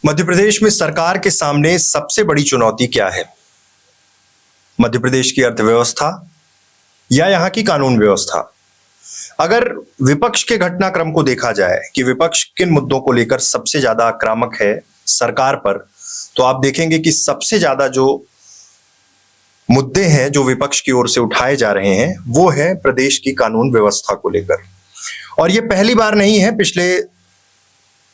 मध्य प्रदेश में सरकार के सामने सबसे बड़ी चुनौती क्या है? मध्य प्रदेश की अर्थव्यवस्था या यहां की कानून व्यवस्था? अगर विपक्ष के घटनाक्रम को देखा जाए कि विपक्ष किन मुद्दों को लेकर सबसे ज्यादा आक्रामक है सरकार पर, तो आप देखेंगे कि सबसे ज्यादा जो मुद्दे हैं जो विपक्ष की ओर से उठाए जा रहे हैं वो है प्रदेश की कानून व्यवस्था को लेकर। और ये पहली बार नहीं है, पिछले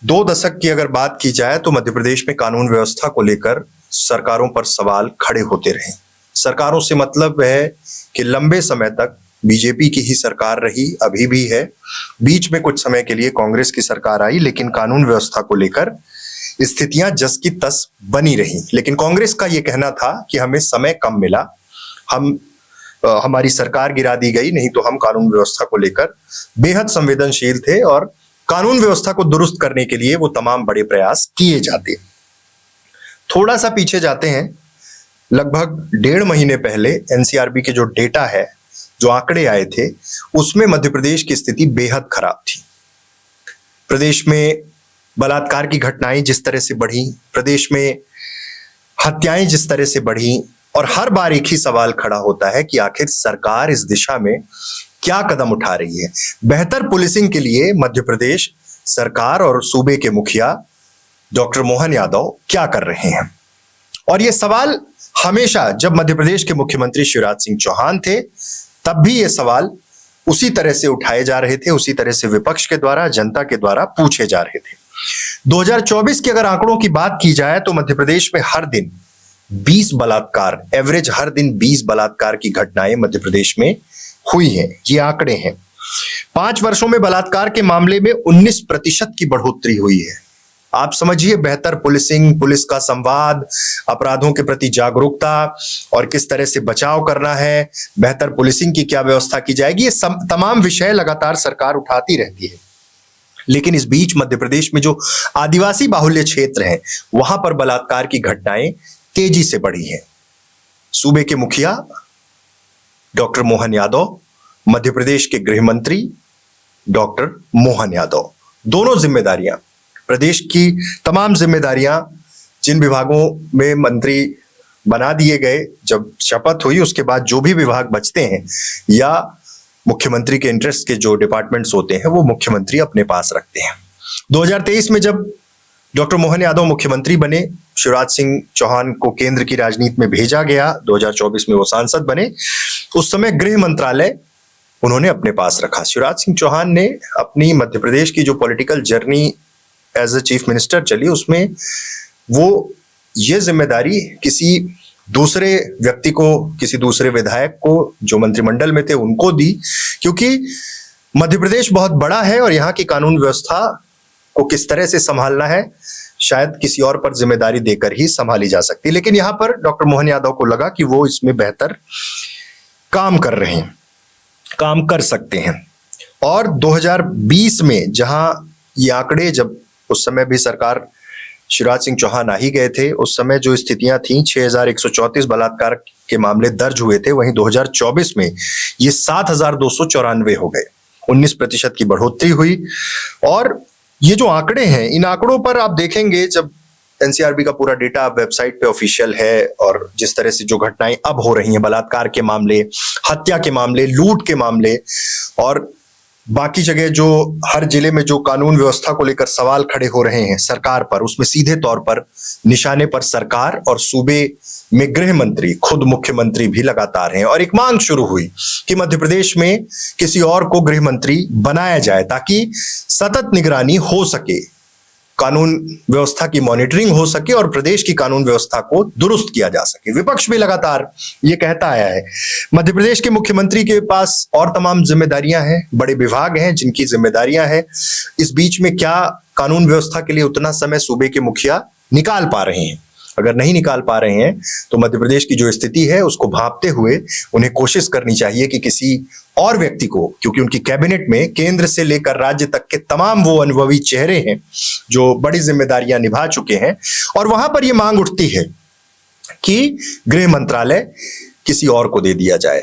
2 दशक की अगर बात की जाए तो मध्य प्रदेश में कानून व्यवस्था को लेकर सरकारों पर सवाल खड़े होते रहे। सरकारों से मतलब है कि लंबे समय तक बीजेपी की ही सरकार रही, अभी भी है। बीच में कुछ समय के लिए कांग्रेस की सरकार आई, लेकिन कानून व्यवस्था को लेकर स्थितियां जस की तस बनी रही। लेकिन कांग्रेस का यह कहना था कि हमें समय कम मिला, हमारी सरकार गिरा दी गई, नहीं तो हम कानून व्यवस्था को लेकर बेहद संवेदनशील थे और कानून व्यवस्था को दुरुस्त करने के लिए वो तमाम बड़े प्रयास किए जाते। थोड़ा सा पीछे जाते हैं, लगभग 1.5 महीने पहले एनसीआरबी के जो डेटा है, जो आंकड़े आए थे, उसमें मध्य प्रदेश की स्थिति बेहद खराब थी। प्रदेश में बलात्कार की घटनाएं जिस तरह से बढ़ी, प्रदेश में हत्याएं जिस तरह से बढ़ी, और हर बार एक ही सवाल खड़ा होता है कि आखिर सरकार इस दिशा में क्या कदम उठा रही है। बेहतर पुलिसिंग के लिए मध्य प्रदेश सरकार और सूबे के मुखिया डॉक्टर मोहन यादव क्या कर रहे हैं? और यह सवाल हमेशा जब मध्य प्रदेश के मुख्यमंत्री शिवराज सिंह चौहान थे तब भी ये सवाल उसी तरह से उठाए जा रहे थे, उसी तरह से विपक्ष के द्वारा, जनता के द्वारा पूछे जा रहे थे। 2024 के अगर आंकड़ों की बात की जाए तो मध्य प्रदेश में हर दिन 20 बलात्कार, एवरेज हर दिन 20 बलात्कार की घटनाएं मध्य प्रदेश में हुई हैं। ये आंकड़े हैं। 5 वर्षों में बलात्कार के मामले में 19% की बढ़ोतरी हुई है। आप समझिए, बेहतर पुलिसिंग, पुलिस का संवाद, अपराधों के प्रति जागरूकता और किस तरह से बचाव करना है, बेहतर पुलिसिंग की क्या व्यवस्था की जाएगी, ये तमाम विषय लगातार सरकार उठाती रहती है। लेकिन इस बीच मध्य प्रदेश में जो आदिवासी बाहुल्य क्षेत्र हैं, वहां पर बलात्कार की घटनाएं तेजी से बढ़ी हैं। सूबे के मुखिया डॉक्टर मोहन यादव, मध्य प्रदेश के गृह मंत्री डॉक्टर मोहन यादव, दोनों जिम्मेदारियां, प्रदेश की तमाम जिम्मेदारियां जिन विभागों में मंत्री बना दिए गए, जब शपथ हुई उसके बाद जो भी विभाग बचते हैं या मुख्यमंत्री के इंटरेस्ट के जो डिपार्टमेंट्स होते हैं वो मुख्यमंत्री अपने पास रखते हैं। 2023 में जब डॉक्टर मोहन यादव मुख्यमंत्री बने, शिवराज सिंह चौहान को केंद्र की राजनीति में भेजा गया, 2024 में वो सांसद बने, उस समय गृह मंत्रालय उन्होंने अपने पास रखा। शिवराज सिंह चौहान ने अपनी मध्य प्रदेश की जो political journey as a chief minister चली, उसमें वो ये जिम्मेदारी किसी दूसरे व्यक्ति को, किसी दूसरे विधायक को जो मंत्रिमंडल में थे उनको दी, क्योंकि मध्य प्रदेश बहुत बड़ा है और यहाँ की कानून व्यवस्था को किस तरह से संभालना है शायद किसी और पर जिम्मेदारी देकर ही संभाली जा सकती। लेकिन यहाँ पर डॉक्टर मोहन यादव को लगा कि वो इसमें बेहतर काम कर रहे हैं, काम कर सकते हैं। और 2020 में जहां ये आंकड़े, जब उस समय भी सरकार शिवराज सिंह चौहान आ ही गए थे, उस समय जो स्थितियां थी, 6134 बलात्कार के मामले दर्ज हुए थे, वहीं 2024 में ये 7294 हो गए, 19% की बढ़ोतरी हुई। और ये जो आंकड़े हैं, इन आंकड़ों पर आप देखेंगे, जब एनसीआरबी का पूरा डेटा वेबसाइट पे ऑफिशियल है, और जिस तरह से जो घटनाएं अब हो रही हैं, बलात्कार के मामले, हत्या के मामले, लूट के मामले और बाकी जगह जो हर जिले में जो कानून व्यवस्था को लेकर सवाल खड़े हो रहे हैं सरकार पर, उसमें सीधे तौर पर निशाने पर सरकार और सूबे में गृह मंत्री, खुद मुख्यमंत्री भी लगातार हैं। और एक मांग शुरू हुई कि मध्य प्रदेश में किसी और को गृह मंत्री बनाया जाए ताकि सतत निगरानी हो सके, कानून व्यवस्था की मॉनिटरिंग हो सके और प्रदेश की कानून व्यवस्था को दुरुस्त किया जा सके। विपक्ष भी लगातार ये कहता आया है। मध्य प्रदेश के मुख्यमंत्री के पास और तमाम जिम्मेदारियां हैं, बड़े विभाग हैं जिनकी जिम्मेदारियां हैं। इस बीच में क्या कानून व्यवस्था के लिए उतना समय सूबे के मुखिया निकाल पा रहे हैं? अगर नहीं निकाल पा रहे हैं तो मध्य प्रदेश की जो स्थिति है उसको भांपते हुए उन्हें कोशिश करनी चाहिए कि किसी और व्यक्ति को, क्योंकि उनकी कैबिनेट में केंद्र से लेकर राज्य तक के तमाम वो अनुभवी चेहरे हैं जो बड़ी जिम्मेदारियां निभा चुके हैं, और वहां पर यह मांग उठती है कि गृह मंत्रालय किसी और को दे दिया जाए।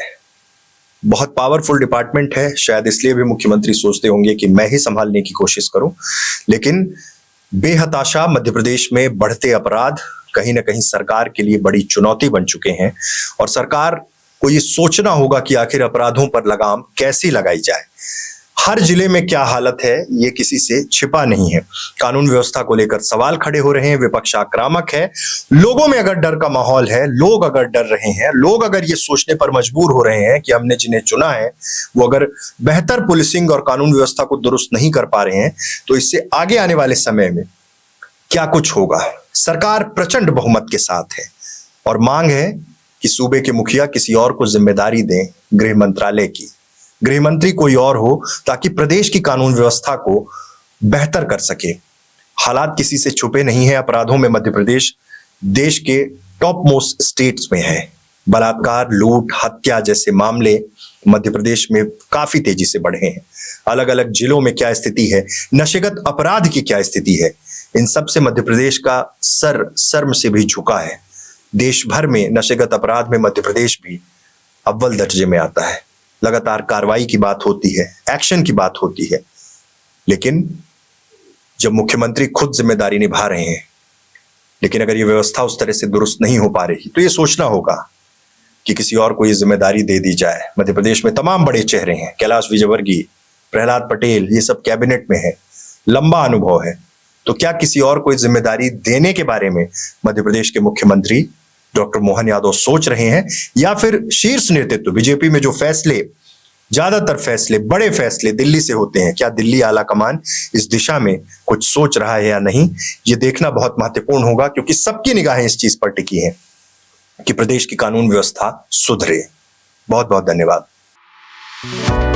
बहुत पावरफुल डिपार्टमेंट है, शायद इसलिए भी मुख्यमंत्री सोचते होंगे कि मैं ही संभालने की कोशिश करूं। लेकिन बेहताशा मध्य प्रदेश में बढ़ते अपराध कहीं ना कहीं सरकार के लिए बड़ी चुनौती बन चुके हैं और सरकार को ये सोचना होगा कि आखिर अपराधों पर लगाम कैसी लगाई जाए। हर जिले में क्या हालत है ये किसी से छिपा नहीं है। कानून व्यवस्था को लेकर सवाल खड़े हो रहे हैं, विपक्ष आक्रामक है, लोगों में अगर डर का माहौल है, लोग अगर डर रहे हैं, लोग अगर ये सोचने पर मजबूर हो रहे हैं कि हमने जिन्हें चुना है वो अगर बेहतर पुलिसिंग और कानून व्यवस्था को दुरुस्त नहीं कर पा रहे हैं, तो इससे आगे आने वाले समय में क्या कुछ होगा। सरकार प्रचंड बहुमत के साथ है और मांग है कि सूबे के मुखिया किसी और को जिम्मेदारी दें गृह मंत्रालय की, गृह मंत्री कोई और हो ताकि प्रदेश की कानून व्यवस्था को बेहतर कर सके। हालात किसी से छुपे नहीं है, अपराधों में मध्य प्रदेश देश के टॉप मोस्ट स्टेट्स में है। बलात्कार, लूट, हत्या जैसे मामले मध्य प्रदेश में काफी तेजी से बढ़े हैं। अलग अलग जिलों में क्या स्थिति है, नशेगत अपराध की क्या स्थिति है, इन सब से मध्य प्रदेश का सर शर्म से भी झुका है। देश भर में नशेगत अपराध में मध्य प्रदेश भी अव्वल दर्जे में आता है। लगातार कार्रवाई की बात होती है, एक्शन की बात होती है, लेकिन जब मुख्यमंत्री खुद जिम्मेदारी निभा रहे हैं, लेकिन अगर ये व्यवस्था उस तरह से दुरुस्त नहीं हो पा रही तो ये सोचना होगा कि किसी और को ये जिम्मेदारी दे दी जाए। मध्य प्रदेश में तमाम बड़े चेहरे हैं, कैलाश विजयवर्गीय, प्रहलाद पटेल, ये सब कैबिनेट में है, लंबा अनुभव है, तो क्या किसी और को जिम्मेदारी देने के बारे में मध्य प्रदेश के मुख्यमंत्री डॉक्टर मोहन यादव सोच रहे हैं, या फिर शीर्ष नेतृत्व बीजेपी में जो फैसले, ज्यादातर फैसले, बड़े फैसले दिल्ली से होते हैं, क्या दिल्ली आला कमान इस दिशा में कुछ सोच रहा है या नहीं, ये देखना बहुत महत्वपूर्ण होगा, क्योंकि सबकी निगाहें इस चीज पर टिकी हैं कि प्रदेश की कानून व्यवस्था सुधरे। बहुत बहुत धन्यवाद।